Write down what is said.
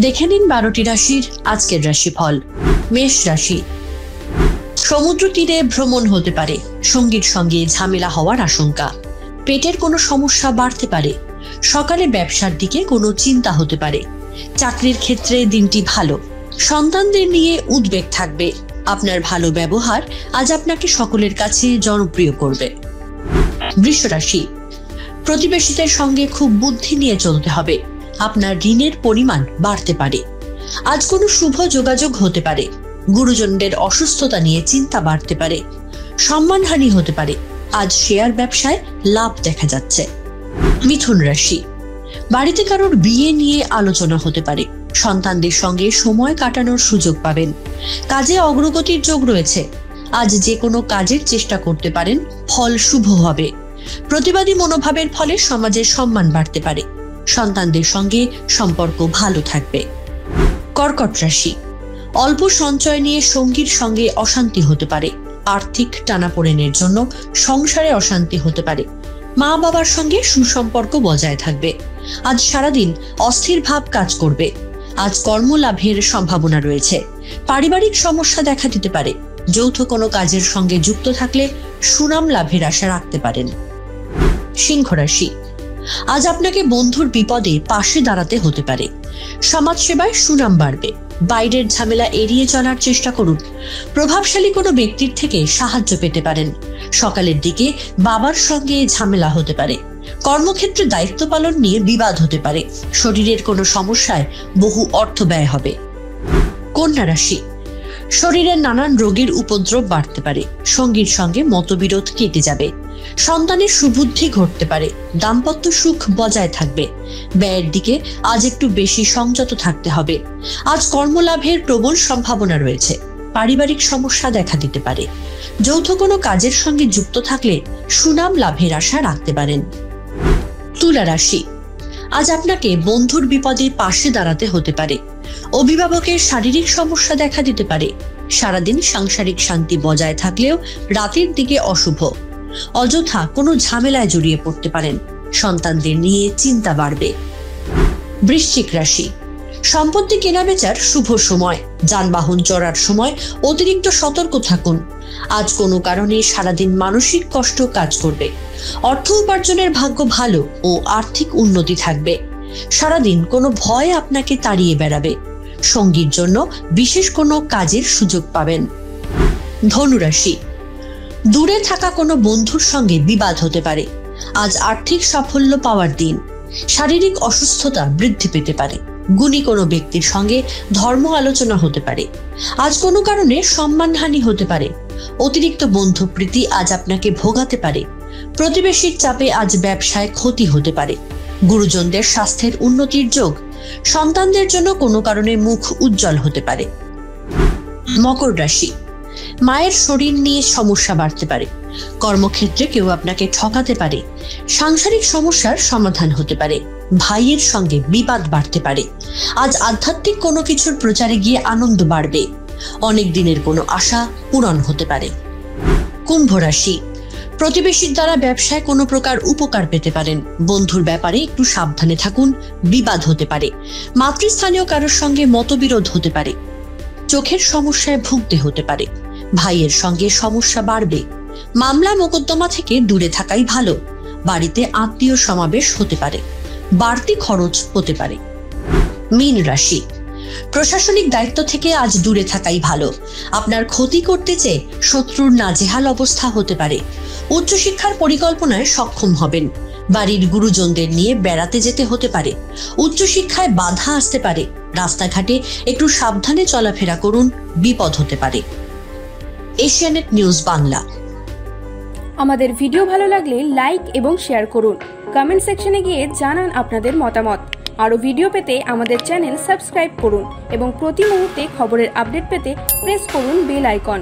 দেখে নিন 12টি রাশির আজকের রাশিফল। মেষ রাশি, সমুদ্র তীরে ভ্রমণ হতে পারে, সঙ্গীর সঙ্গে ঝামেলা হওয়ার আশঙ্কা, পেটের কোনো সমস্যা বাড়তে পারে, সকালে ব্যবসার দিকে কোনো চিন্তা হতে পারে, চাকরির ক্ষেত্রে দিনটি ভালো, সন্তানদের নিয়ে উদ্বেগ থাকবে, আপনার ভালো ব্যবহার আজ আপনাকে সকলের কাছে জনপ্রিয় করবে। বৃষ রাশি, প্রতিবেশীদের সঙ্গে খুব বুদ্ধি নিয়ে চলতে হবে, আপনার ঋণের পরিমাণ বাড়তে পারে, আজ কোনো শুভ যোগাযোগ হতে পারে, গুরুজনদের অসুস্থতা নিয়ে চিন্তা বাড়তে পারে, সম্মানহানি হতে পারে, আজ শেয়ার ব্যবসায় লাভ দেখা যাচ্ছে। মিথুন রাশি, বাড়িতে কারোর বিয়ে নিয়ে আলোচনা হতে পারে, সন্তানদের সঙ্গে সময় কাটানোর সুযোগ পাবেন, কাজে অগ্রগতির যোগ রয়েছে, আজ যে কোনো কাজের চেষ্টা করতে পারেন, ফল শুভ হবে, প্রতিবাদী মনোভাবের ফলে সমাজের সম্মান বাড়তে পারে, সন্তানদের সঙ্গে সম্পর্ক ভালো থাকবে। কর্কট রাশি, অল্প সঞ্চয় নিয়ে সঙ্গীর সঙ্গে অশান্তি হতে পারে, আর্থিক টানাপোড়েনের জন্য সংসারে অশান্তি হতে পারে, মা বাবার সঙ্গে সুসম্পর্ক বজায় থাকবে, আজ সারাদিন অস্থির ভাব কাজ করবে, আজ কর্মলাভের সম্ভাবনা রয়েছে, পারিবারিক সমস্যা দেখা দিতে পারে, যৌথ কোনো কাজের সঙ্গে যুক্ত থাকলে সুনাম লাভের আশা রাখতে পারেন। সিংহ রাশি, আজ আপনাকে বন্ধুর বিপদে পাশে দাঁড়াতে হতে পারে, সমাজসেবায় সুনাম বাড়বে, বাইরের ঝামেলা এড়িয়ে চলার চেষ্টা করুন, প্রভাবশালী কোনো ব্যক্তির থেকে সাহায্য পেতে পারেন, সকালের দিকে বাবার সঙ্গে ঝামেলা হতে পারে, কর্মক্ষেত্রে দায়িত্ব পালন নিয়ে বিবাদ হতে পারে, শরীরের কোনো সমস্যায় বহু অর্থ ব্যয় হবে। কন্যা রাশি, শরীরের নানান রোগের উপদ্রব বাড়তে পারে, সঙ্গীর সঙ্গে মতবিরোধ কেটে যাবে, সন্তানের সুবুদ্ধি ঘটতে পারে, দাম্পত্য সুখ বজায় থাকবে, ব্যয়ের দিকে আজ একটু বেশি সংযত থাকতে হবে, আজ কর্মলাভের প্রবল সম্ভাবনা রয়েছে, পারিবারিক সমস্যা দেখা দিতে পারে, যৌথ কোনো কাজের সঙ্গে যুক্ত থাকলে সুনাম লাভের আশা রাখতে পারেন। তুলা রাশি, আজ আপনাকে বন্ধুর বিপদে পাশে দাঁড়াতে হতে পারে, অভিভাবকের শারীরিক সমস্যা দেখা দিতে পারে, সারাদিন সাংসারিক শান্তি বজায় থাকলেও রাতের দিকে অশুভ, অযথা কোনো ঝামেলায় জড়িয়ে পড়তে পারেন, সন্তানদের নিয়ে চিন্তা বাড়বে। বৃশ্চিক রাশি, সম্পত্তি কেনাবেচার শুভ সময়, যানবাহন চড়ার সময় অতিরিক্ত সতর্ক থাকুন, আজ কোনো কারণে সারাদিন মানসিক কষ্ট কাজ করবে, অর্থ উপার্জনের ভাগ্য ভালো ও আর্থিক উন্নতি থাকবে, সারাদিন কোনো ভয় আপনাকে তাড়িয়ে বেড়াবে, সঙ্গীর জন্য বিশেষ কোনো কাজের সুযোগ পাবেন। ধনু রাশি, দূরে থাকা কোনো বন্ধুর সঙ্গে বিবাদ হতে পারে, আজ আর্থিক সাফল্য পাওয়ার দিন, শারীরিক অসুস্থতা বৃদ্ধি পেতে পারে, গুণী কোনো ব্যক্তির সঙ্গে ধর্ম আলোচনা হতে পারে, আজ কোনো কারণে সম্মানহানি হতে পারে, অতিরিক্ত বন্ধুপ্রীতি আজ আপনাকে ভোগাতে পারে, প্রতিবেশীর চাপে আজ ব্যবসায় ক্ষতি হতে পারে, গুরুজনদের স্বাস্থ্যের উন্নতির যোগ, সন্তানদের জন্য কোনো কারণে মুখ উজ্জ্বল হতে পারে। মকর রাশি, মায়ের শরীর নিয়ে সমস্যা বাড়তে পারে, কর্মক্ষেত্রে কেউ আপনাকে ঠকাতে পারে, সাংসারিক সমস্যার সমাধান হতে পারে, ভাইয়ের সঙ্গে বিবাদ বাড়তে পারে, আজ আধ্যাত্মিক কোনো কিছুর প্রচারে গিয়ে আনন্দ বাড়বে, অনেক দিনের কোনো আশা পূরণ হতে পারে। কুম্ভ রাশি, প্রতিবেশীর দ্বারা ব্যবসায় কোনো প্রকার উপকার পেতে পারেন, বন্ধুর ব্যাপারে একটু সাবধানে থাকুন, বিবাদ হতে পারে, মাতৃস্থানীয় কারোর সঙ্গে মতবিরোধ হতে পারে, চোখের সমস্যায় ভুগতে হতে পারে, ভাইয়ের সঙ্গে সমস্যা বাড়বে, মামলা মোকদ্দমা থেকে দূরে থাকাই ভালো, বাড়িতে আত্মীয় সমাবেশ হতে পারে, বাড়তি খরচ হতে পারে। মীন রাশি, প্রশাসনিক দায়িত্ব থেকে আজ দূরে থাকাই ভালো, আপনার ক্ষতি করতে চেয়ে শত্রুর নাজেহাল অবস্থা হতে পারে, উচ্চশিক্ষার পরিকল্পনায় সক্ষম হবেন, বাড়ির গুরুজনদের নিয়ে বেড়াতে যেতে হতে পারে, উচ্চশিক্ষায় বাধা আসতে পারে, রাস্তাঘাটে একটু সাবধানে চলাফেরা করুন, বিপদ হতে পারে। এশিয়ানেট নিউজ বাংলা। আমাদের ভিডিও ভালো লাগলে লাইক এবং শেয়ার করুন, কমেন্ট সেকশনে গিয়ে জানান আপনাদের মতামত। আরও ভিডিও পেতে আমাদের চ্যানেল সাবস্ক্রাইব করুন এবং প্রতি মুহূর্তে খবরের আপডেট পেতে প্রেস করুন বেল আইকন।